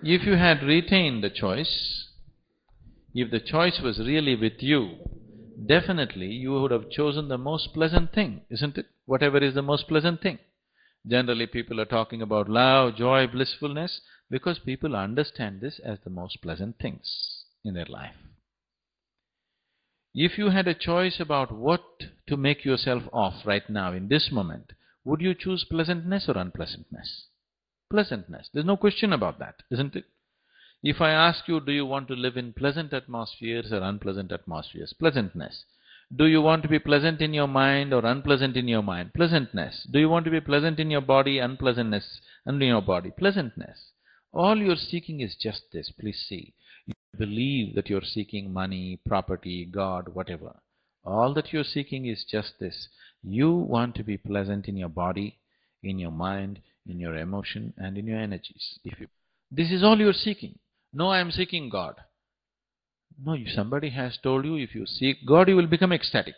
If you had retained the choice, if the choice was really with you, definitely you would have chosen the most pleasant thing, isn't it? Whatever is the most pleasant thing. Generally people are talking about love, joy, blissfulness, because people understand this as the most pleasant things in their life. If you had a choice about what to make yourself of right now in this moment, would you choose pleasantness or unpleasantness? Pleasantness. There's no question about that, isn't it? If I ask you, do you want to live in pleasant atmospheres or unpleasant atmospheres? Pleasantness. Do you want to be pleasant in your mind or unpleasant in your mind? Pleasantness. Do you want to be pleasant in your body, unpleasantness in your body? Pleasantness. All you're seeking is just this, please see. You believe that you're seeking money, property, God, whatever. All that you're seeking is just this. You want to be pleasant in your body, in your mind, in your emotion and in your energies. This is all you're seeking. No, I am seeking God. No, somebody has told you if you seek God, you will become ecstatic.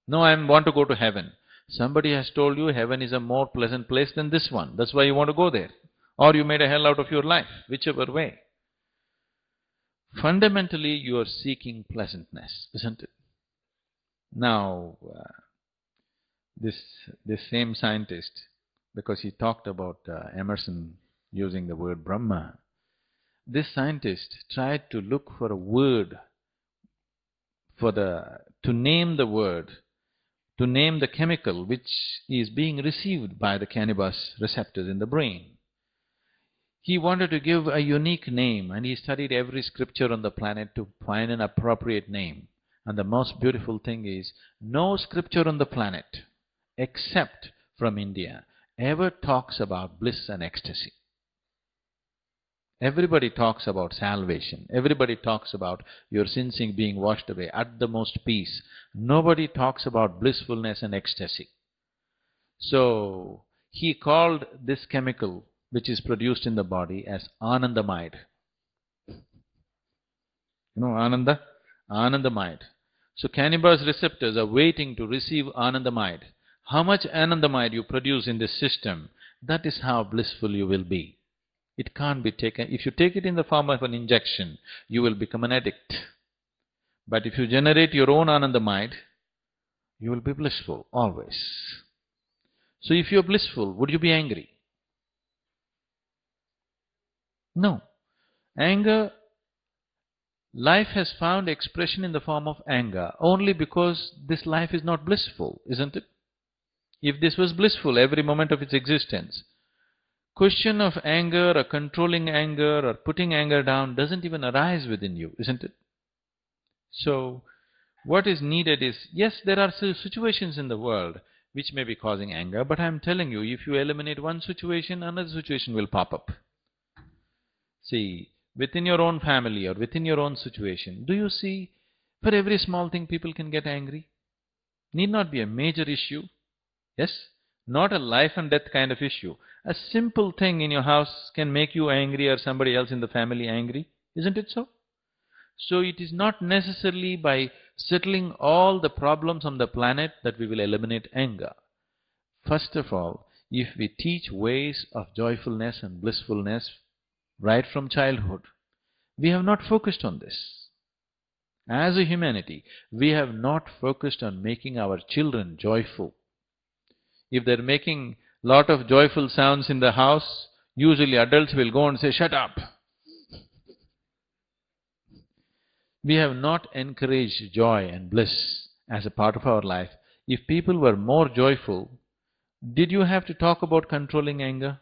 No, I want to go to heaven. Somebody has told you heaven is a more pleasant place than this one. That's why you want to go there. Or you made a hell out of your life, whichever way. Fundamentally, you are seeking pleasantness, isn't it? Now, this same scientist, because he talked about Emerson using the word Brahma, this scientist tried to look for a word to name the word, to name the chemical which is being received by the cannabis receptors in the brain. He wanted to give a unique name, and he studied every scripture on the planet to find an appropriate name. And the most beautiful thing is, no scripture on the planet, except from India, ever talks about bliss and ecstasy. Everybody talks about salvation. Everybody talks about your sins being washed away, at the most peace. Nobody talks about blissfulness and ecstasy. So, he called this chemical which is produced in the body as Anandamide. You know Ananda? Anandamide. So cannabis receptors are waiting to receive Anandamide. How much Anandamide you produce in this system, that is how blissful you will be. It can't be taken. If you take it in the form of an injection, you will become an addict. But if you generate your own Anandamide, you will be blissful, always. So if you're blissful, would you be angry? No. Anger, life has found expression in the form of anger only because this life is not blissful, isn't it? If this was blissful every moment of its existence, question of anger or controlling anger or putting anger down doesn't even arise within you, isn't it? So, what is needed is, yes, there are situations in the world which may be causing anger, but I'm telling you, if you eliminate one situation, another situation will pop up. See, within your own family or within your own situation, do you see, for every small thing people can get angry? Need not be a major issue, yes? Not a life and death kind of issue. A simple thing in your house can make you angry or somebody else in the family angry, isn't it so? So it is not necessarily by settling all the problems on the planet that we will eliminate anger. First of all, if we teach ways of joyfulness and blissfulness right from childhood, we have not focused on this. As a humanity, we have not focused on making our children joyful. If they're making lot of joyful sounds in the house, usually adults will go and say, "Shut up." We have not encouraged joy and bliss as a part of our life. If people were more joyful, did you have to talk about controlling anger?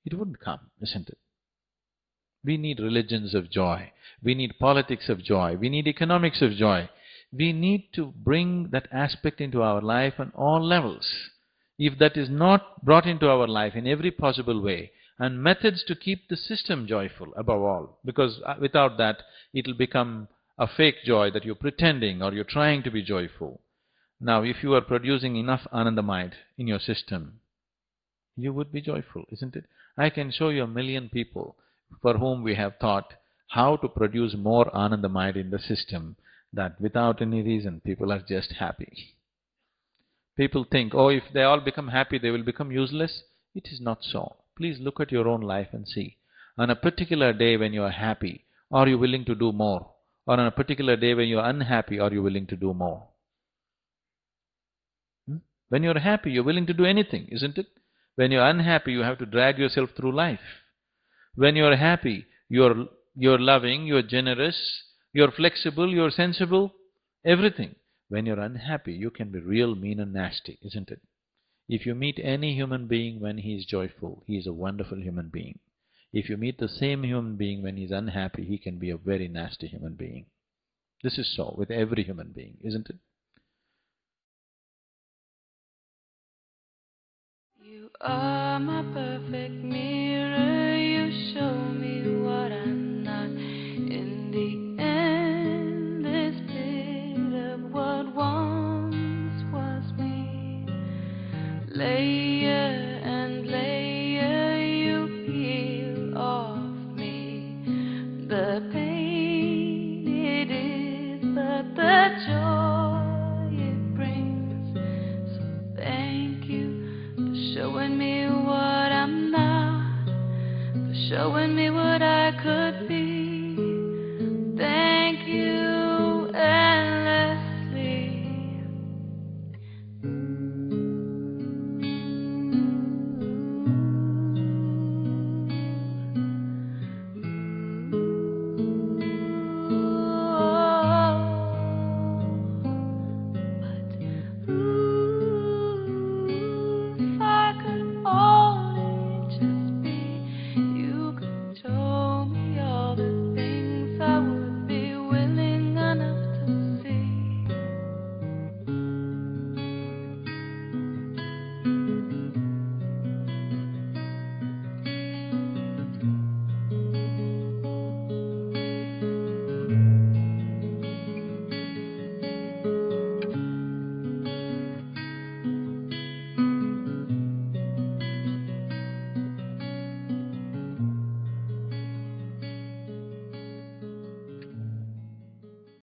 It wouldn't come, isn't it? We need religions of joy. We need politics of joy. We need economics of joy. We need to bring that aspect into our life on all levels. If that is not brought into our life in every possible way, and methods to keep the system joyful above all, because without that it will become a fake joy that you're pretending or you're trying to be joyful. Now, if you are producing enough Anandamide in your system, you would be joyful, isn't it? I can show you 1,000,000 people for whom we have taught how to produce more Anandamide in the system, that without any reason people are just happy. People think, oh, if they all become happy, they will become useless. It is not so. Please look at your own life and see. On a particular day when you are happy, are you willing to do more? Or on a particular day when you are unhappy, are you willing to do more? When you're happy, you're willing to do anything, isn't it? When you're unhappy, you have to drag yourself through life. When you're happy, you're loving, you're generous, you're flexible, you're sensible, everything. When you're unhappy, you can be real mean and nasty, isn't it? If you meet any human being when he is joyful, he is a wonderful human being. If you meet the same human being when he's unhappy, he can be a very nasty human being. This is so with every human being, isn't it? You are my perfect mirror, you show me what I'm not. In the end, this bit of what once was me, layer and layer you peel off me. The pain it is, but the joy it brings. So thank you showing me what I'm not, for showing me what I could be.